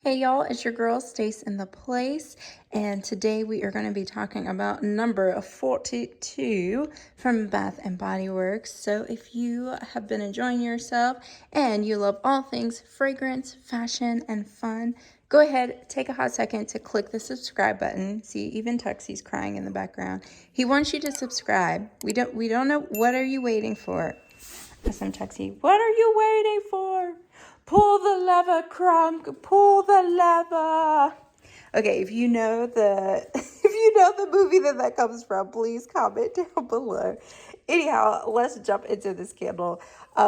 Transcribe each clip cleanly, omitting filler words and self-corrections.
Hey y'all, it's your girl Stace in the Place, and today we are going to be talking about number 42 from Bath and Body Works. So if you have been enjoying yourself and you love all things fragrance, fashion, and fun, go ahead, take a hot second to click the subscribe button. See, even Tuxie's crying in the background. He wants you to subscribe. We don't know, what are you waiting for? Awesome, Tuxie. What are you waiting for? Pull the lever, Kronk. Pull the lever. Okay, if you know the movie that comes from, please comment down below. Anyhow, let's jump into this candle.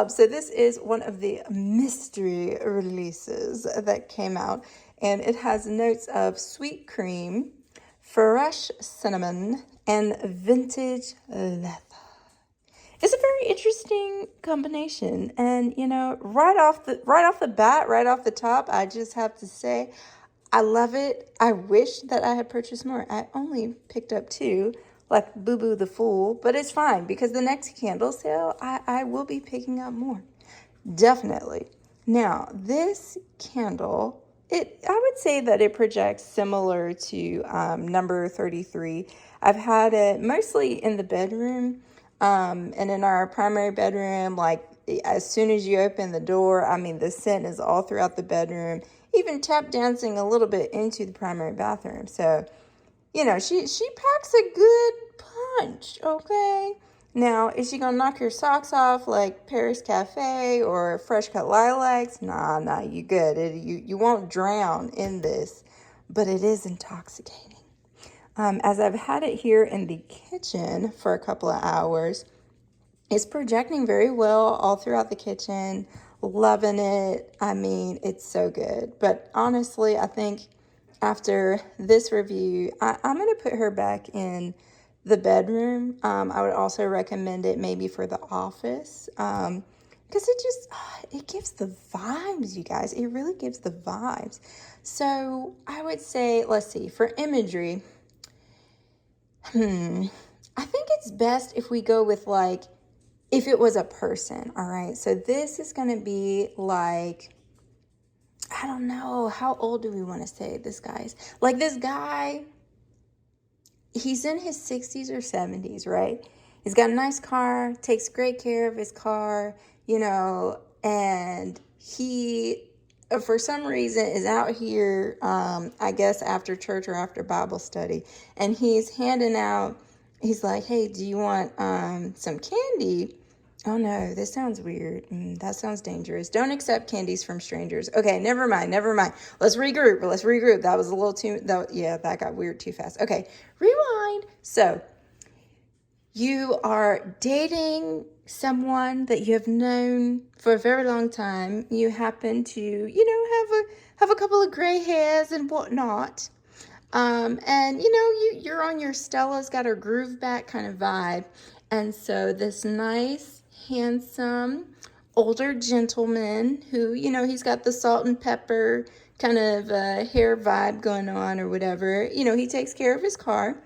So this is one of the mystery releases that came out, and it has notes of sweet cream, fresh cinnamon, and vintage leather. It's a very interesting combination, and right off the bat, right off the top, I just have to say I love it. I wish that I had purchased more. I only picked up 2, like Boo Boo the Fool, but it's fine because the next candle sale I will be picking up more, definitely. Now this candle, I would say that it projects similar to number 33. I've had it mostly in the bedroom. And in our primary bedroom, like as soon as you open the door, I mean, the scent is all throughout the bedroom, even tap dancing a little bit into the primary bathroom. So, she packs a good punch, okay? Now, is she gonna knock your socks off like Paris Cafe or Fresh Cut Lilacs? Nah, you good. You won't drown in this, but it is intoxicating. As I've had it here in the kitchen for a couple of hours, it's projecting very well all throughout the kitchen. Loving it. I mean, it's so good. But honestly, I think after this review, I'm going to put her back in the bedroom. I would also recommend it maybe for the office. Because it gives the vibes, you guys. It really gives the vibes. So I would say, let's see, for imagery, I think it's best if we go with like, if it was a person, all right? So this is going to be like, I don't know, how old do we want to say this guy's? Like this guy, he's in his 60s or 70s, right? He's got a nice car, takes great care of his car, and he, for some reason, is out here, I guess after church or after Bible study, and he's handing out, he's like, hey, do you want some candy? Oh no, this sounds weird. That sounds dangerous. Don't accept candies from strangers. Okay, never mind. Let's regroup. That was a little too, that got weird too fast. Okay, rewind. So, you are dating someone that you have known for a very long time. You happen to, have a couple of gray hairs and whatnot. And you're on your Stella's got her groove back kind of vibe. And so this nice, handsome, older gentleman who, he's got the salt and pepper kind of hair vibe going on or whatever. He takes care of his car.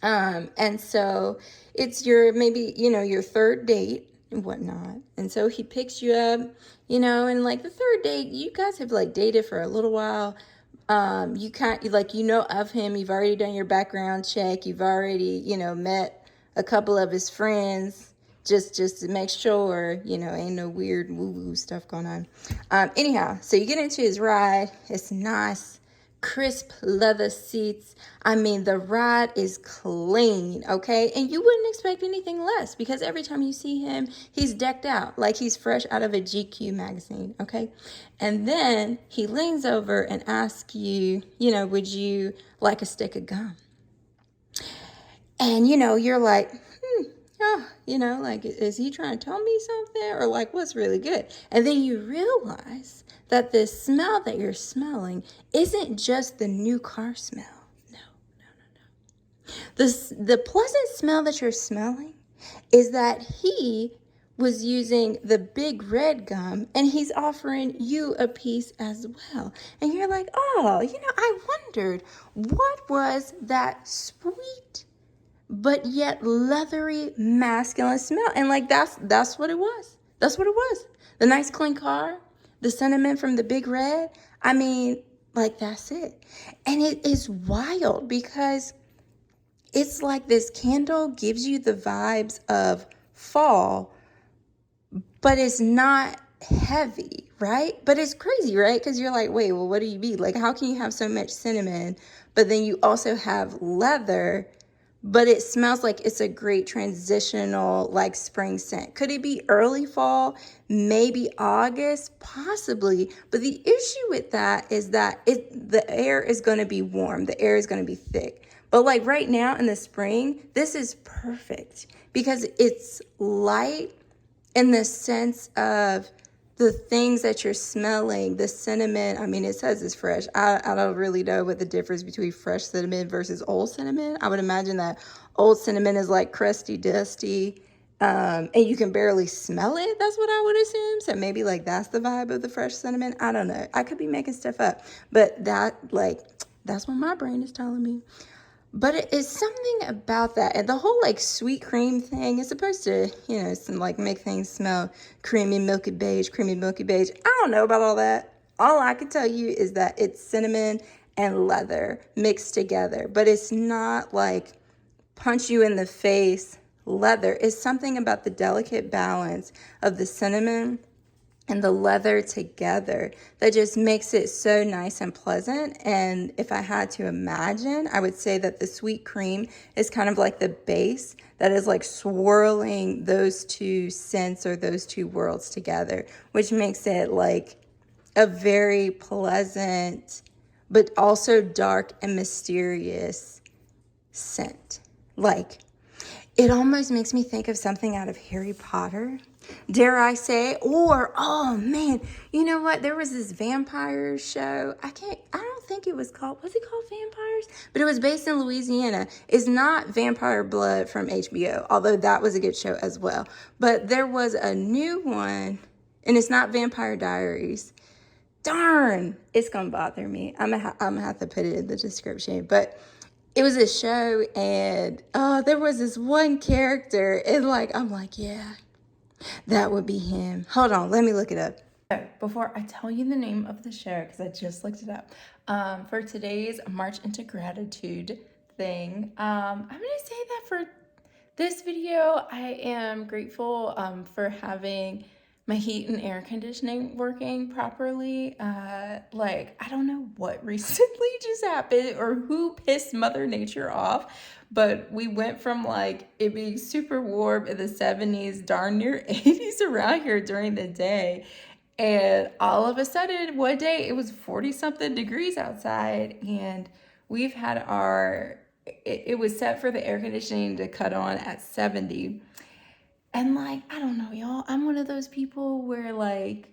And so it's your third date and whatnot. And so he picks you up, and like the third date, you guys have like dated for a little while. You of him. You've already done your background check. You've already, met a couple of his friends just to make sure, ain't no weird woo-woo stuff going on. Anyhow, so you get into his ride. It's nice. Crisp leather seats. I mean, the ride is clean, okay? And you wouldn't expect anything less because every time you see him, he's decked out like he's fresh out of a GQ magazine, okay? And then he leans over and asks you, would you like a stick of gum? And, you're like, like, is he trying to tell me something? Or like, what's really good? And then you realize that this smell that you're smelling isn't just the new car smell. No. The pleasant smell that you're smelling is that he was using the big red gum and he's offering you a piece as well. And you're like, oh, I wondered what was that sweet but yet leathery masculine smell. And like that's what it was. That's what it was. The nice clean car, the cinnamon from the big red. I mean, Like, that's it. And it is wild because it's like this candle gives you the vibes of fall, but it's not heavy, right? But it's crazy, right? Because you're like, wait, well, what do you mean? Like, how can you have so much cinnamon, but then you also have leather, but it smells like it's a great transitional, like, spring scent? Could it be early fall? Maybe August? Possibly. But the issue with that is that the air is going to be warm. The air is going to be thick. But like right now in the spring, this is perfect because it's light in the sense of the things that you're smelling, the cinnamon. I mean, it says it's fresh. I don't really know what the difference between fresh cinnamon versus old cinnamon. I would imagine that old cinnamon is like crusty, dusty, and you can barely smell it. That's what I would assume. So maybe like that's the vibe of the fresh cinnamon. I don't know. I could be making stuff up, but that's what my brain is telling me. But it is something about that. And the whole like sweet cream thing is supposed to, like make things smell creamy, milky beige. I don't know about all that. All I can tell you is that it's cinnamon and leather mixed together. But it's not like punch you in the face leather. It's something about the delicate balance of the cinnamon and the leather together that just makes it so nice and pleasant. And if I had to imagine, I would say that the sweet cream is kind of like the base that is like swirling those two scents or those two worlds together, which makes it like a very pleasant, but also dark and mysterious scent. Like, it almost makes me think of something out of Harry Potter, dare I say, or, oh man, you know what? There was this vampire show. I don't think it was it called Vampires? But it was based in Louisiana. It's not Vampire Blood from HBO, although that was a good show as well. But there was a new one, and it's not Vampire Diaries. Darn, it's gonna bother me. I'm gonna have to put it in the description, but it was a show, and there was this one character, and like, I'm like, yeah, that would be him. Hold on, let me look it up. Before I tell you the name of the show, because I just looked it up, for today's March into Gratitude thing, I'm going to say that for this video, I am grateful for having my heat and air conditioning working properly. Like, I don't know what recently just happened or who pissed Mother Nature off, but we went from like it being super warm in the 70s, darn near 80s around here during the day. And all of a sudden, one day it was 40 something degrees outside, and we've had it was set for the air conditioning to cut on at 70. And like, I don't know, y'all, I'm one of those people where like,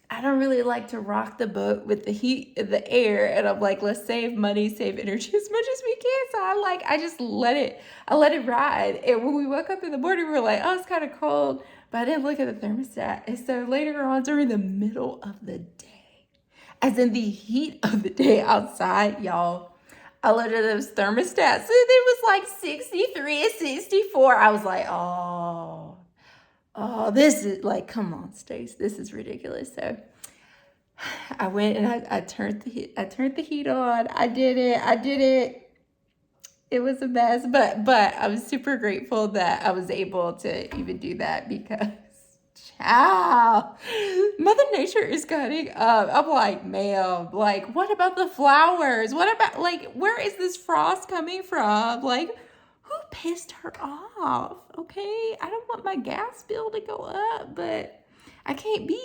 I don't really like to rock the boat with the heat in the air. And I'm like, let's save money, save energy as much as we can. So I just let it ride. And when we woke up in the morning, we were like, oh, it's kind of cold. But I didn't look at the thermostat. And so later on during the middle of the day, as in the heat of the day outside, y'all, I looked at those thermostats and it was like 63 and 64. I was like, oh, this is like, come on, Stace, this is ridiculous. So I went and I turned the heat on. I did it. It was a mess, but I'm super grateful that I was able to even do that because child, Mother Nature is cutting up. I'm like, ma'am, like, what about the flowers? What about, like, where is this frost coming from? Like, who pissed her off? Okay, I don't want my gas bill to go up, but I can't be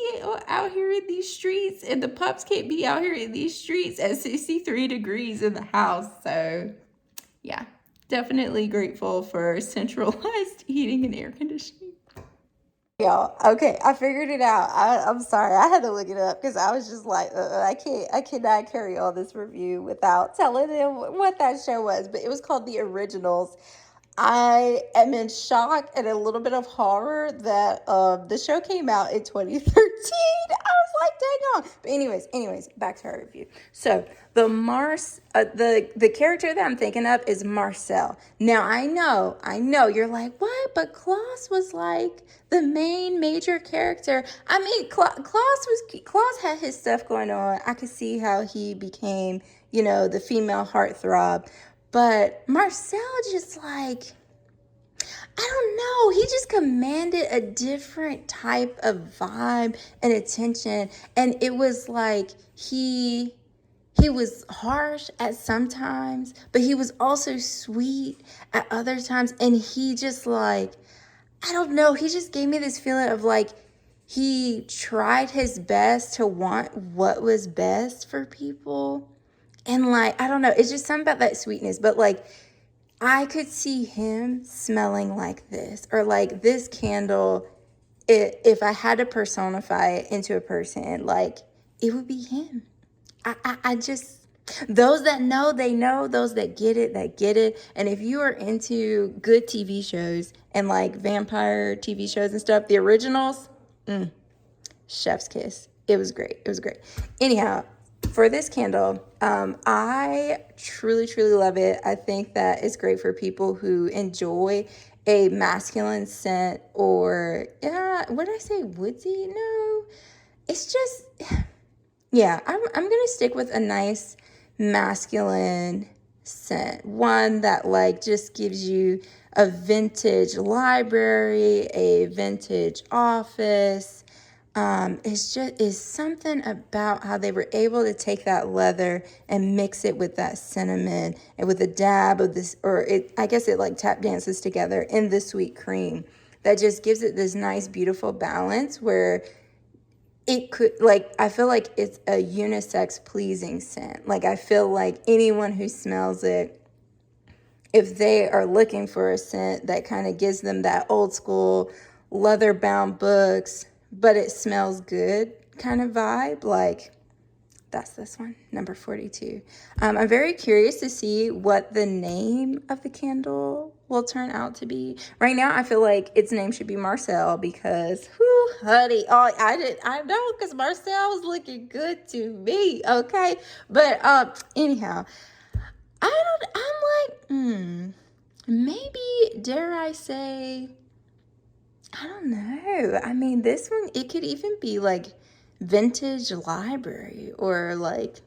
out here in these streets, and the pups can't be out here in these streets at 63 degrees in the house. So yeah, definitely grateful for centralized heating and air conditioning. Y'all, okay, I figured it out. I'm sorry, I had to look it up because I was just like, I cannot carry on this review without telling them what that show was. But it was called The Originals. I am in shock and a little bit of horror that the show came out in 2013. I was like, dang on. But anyways, back to our review. So the character that I'm thinking of is Marcel. Now I know you're like, what? But Klaus was like the main major character. I mean, Klaus had his stuff going on. I could see how he became, the female heartthrob. But Marcel just like, I don't know. He just commanded a different type of vibe and attention. And it was like he was harsh at some times, but he was also sweet at other times. And he just like, I don't know. He just gave me this feeling of like he tried his best to want what was best for people. And like, I don't know. It's just something about that sweetness. But like, I could see him smelling like this, or like this candle. If I had to personify it into a person, like it would be him. I just, those that know, they know. Those that get it, they get it. And if you are into good TV shows and like vampire TV shows and stuff, the originals, chef's kiss. It was great. It was great. Anyhow, for this candle, I truly, truly love it. I think that it's great for people who enjoy a masculine scent, or, what did I say, woodsy? No, it's just, yeah, I'm going to stick with a nice masculine scent. One that like just gives you a vintage library, a vintage office. It's something about how they were able to take that leather and mix it with that cinnamon and with a dab of this, I guess it like tap dances together in the sweet cream that just gives it this nice, beautiful balance where it could, like, I feel like it's a unisex pleasing scent. Like, I feel like anyone who smells it, if they are looking for a scent that kind of gives them that old school leather bound books, but it smells good kind of vibe, like, that's this one, number 42. I'm very curious to see what the name of the candle will turn out to be. Right now, I feel like its name should be Marcel because, whoo, honey, I know, because Marcel was looking good to me, okay? But anyhow, maybe, dare I say, I don't know. I mean, this one, it could even be like vintage library, or like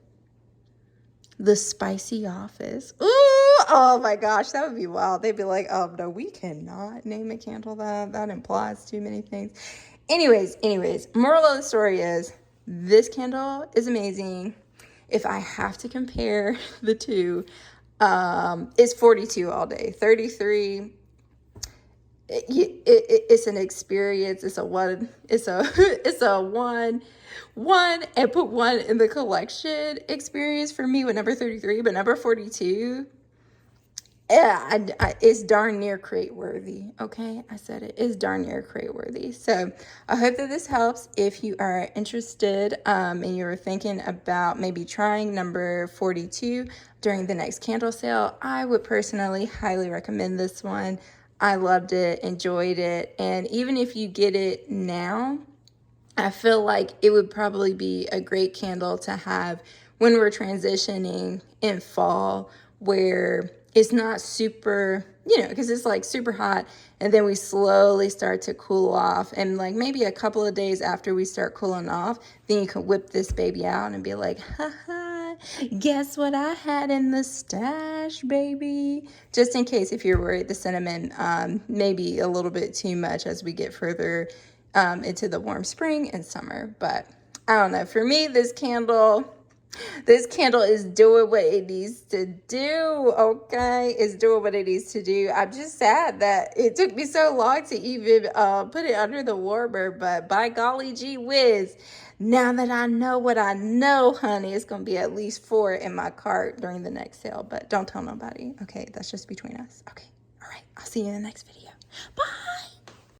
the spicy office. Ooh, oh my gosh, that would be wild. They'd be like, oh no, we cannot name a candle that. That implies too many things. Anyways, moral of the story is this candle is amazing. If I have to compare the two, it's 42 all day. 33, it's an experience. It's a one. It's a one and put one in the collection experience for me with number 33. But number 42, yeah, it's darn near crate worthy. Okay, I said it. It's darn near crate worthy. So I hope that this helps. If you are interested and you're thinking about maybe trying number 42 during the next candle sale, I would personally highly recommend this one. I loved it, enjoyed it. And even if you get it now, I feel like it would probably be a great candle to have when we're transitioning in fall, where it's not super, because it's like super hot, and then we slowly start to cool off. And like maybe a couple of days after we start cooling off, then you can whip this baby out and be like, haha, guess what I had in the stash, baby? Just in case, if you're worried the cinnamon may be a little bit too much as we get further into the warm spring and summer. But I don't know. For me, this candle is doing what it needs to do, okay? It's doing what it needs to do. I'm just sad that it took me so long to even put it under the warmer, but by golly gee whiz, now that I know what I know, honey, it's going to be at least 4 in my cart during the next sale, but don't tell nobody, okay? That's just between us, okay? All right, I'll see you in the next video. Bye!